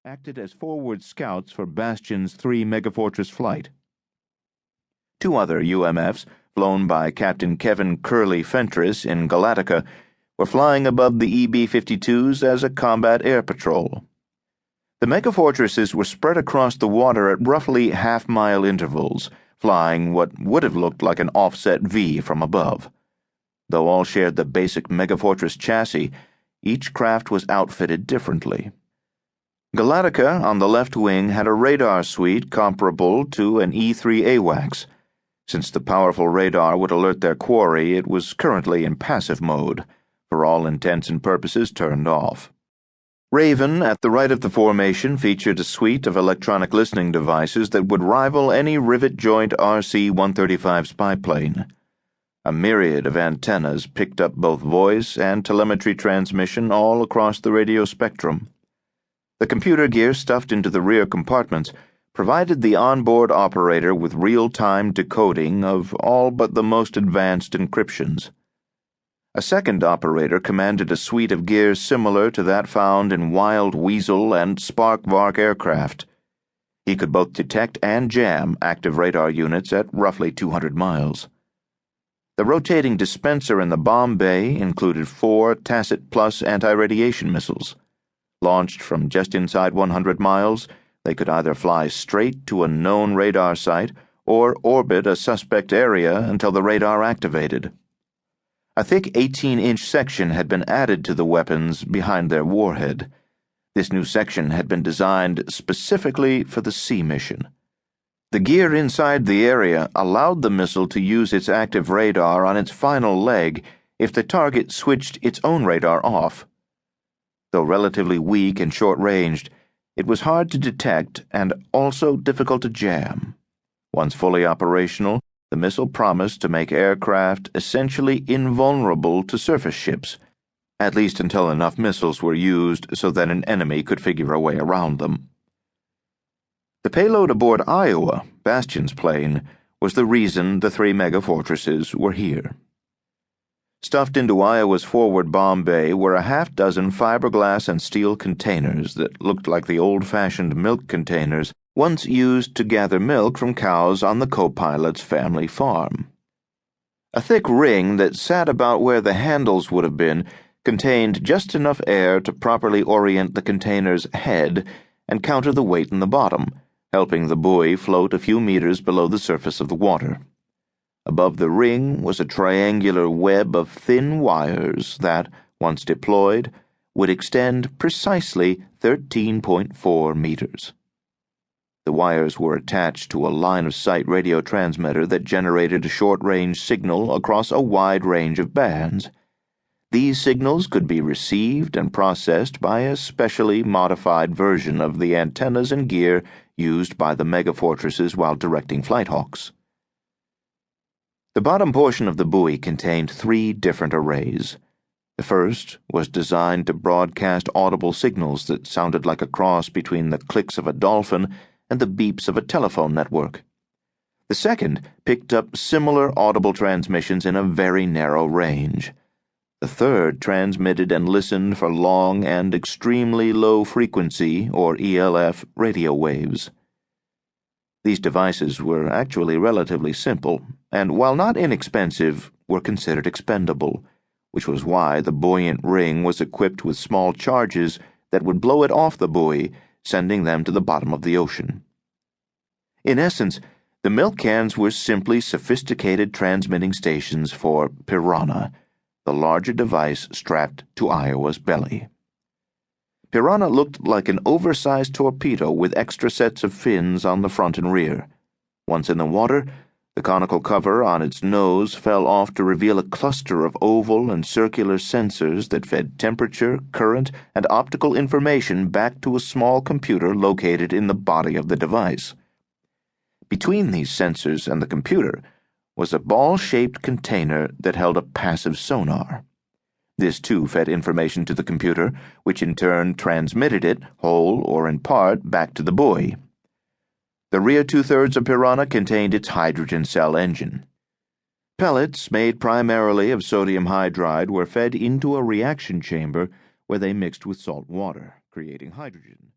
acted as forward scouts for Bastion's 3 megafortress flight. 2 other UMFs, flown by Captain Kevin Curly Fentress in Galactica, were flying above the EB-52s as a combat air patrol. The megafortresses were spread across the water at roughly half-mile intervals, flying what would have looked like an offset V from above. Though all shared the basic megafortress chassis, each craft was outfitted differently. Galactica, on the left wing, had a radar suite comparable to an E-3 AWACS. Since the powerful radar would alert their quarry, it was currently in passive mode, for all intents and purposes turned off. Raven, at the right of the formation, featured a suite of electronic listening devices that would rival any rivet-joint RC-135 spy plane. A myriad of antennas picked up both voice and telemetry transmission all across the radio spectrum. The computer gear stuffed into the rear compartments provided the onboard operator with real-time decoding of all but the most advanced encryptions. A second operator commanded a suite of gears similar to that found in Wild Weasel and Spark-Vark aircraft. He could both detect and jam active radar units at roughly 200 miles. The rotating dispenser in the bomb bay included 4 Tacit Plus anti-radiation missiles. Launched from just inside 100 miles, they could either fly straight to a known radar site or orbit a suspect area until the radar activated. A thick 18-inch section had been added to the weapons behind their warhead. This new section had been designed specifically for the sea mission. The gear inside the area allowed the missile to use its active radar on its final leg if the target switched its own radar off. Though relatively weak and short-ranged, it was hard to detect and also difficult to jam. Once fully operational, the missile promised to make aircraft essentially invulnerable to surface ships, at least until enough missiles were used so that an enemy could figure a way around them. The payload aboard Iowa, Bastion's plane, was the reason the 3 megafortresses were here. Stuffed into Iowa's forward bomb bay were a half-dozen fiberglass and steel containers that looked like the old-fashioned milk containers once used to gather milk from cows on the co-pilot's family farm. A thick ring that sat about where the handles would have been contained just enough air to properly orient the container's head and counter the weight in the bottom, helping the buoy float a few meters below the surface of the water. Above the ring was a triangular web of thin wires that, once deployed, would extend precisely 13.4 meters. The wires were attached to a line-of-sight radio transmitter that generated a short-range signal across a wide range of bands. These signals could be received and processed by a specially modified version of the antennas and gear used by the megafortresses while directing Flighthawks. The bottom portion of the buoy contained 3 different arrays. The first was designed to broadcast audible signals that sounded like a cross between the clicks of a dolphin and the beeps of a telephone network. The second picked up similar audible transmissions in a very narrow range. The third transmitted and listened for long and extremely low frequency, or ELF, radio waves. These devices were actually relatively simple, and while not inexpensive, were considered expendable, which was why the buoyant ring was equipped with small charges that would blow it off the buoy, sending them to the bottom of the ocean. In essence, the milk cans were simply sophisticated transmitting stations for Piranha, the larger device strapped to Iowa's belly. Piranha looked like an oversized torpedo with extra sets of fins on the front and rear. Once in the water, the conical cover on its nose fell off to reveal a cluster of oval and circular sensors that fed temperature, current, and optical information back to a small computer located in the body of the device. Between these sensors and the computer was a ball-shaped container that held a passive sonar. This, too, fed information to the computer, which in turn transmitted it, whole or in part, back to the buoy. The rear 2/3 of Piranha contained its hydrogen cell engine. Pellets, made primarily of sodium hydride, were fed into a reaction chamber where they mixed with salt water, creating hydrogen.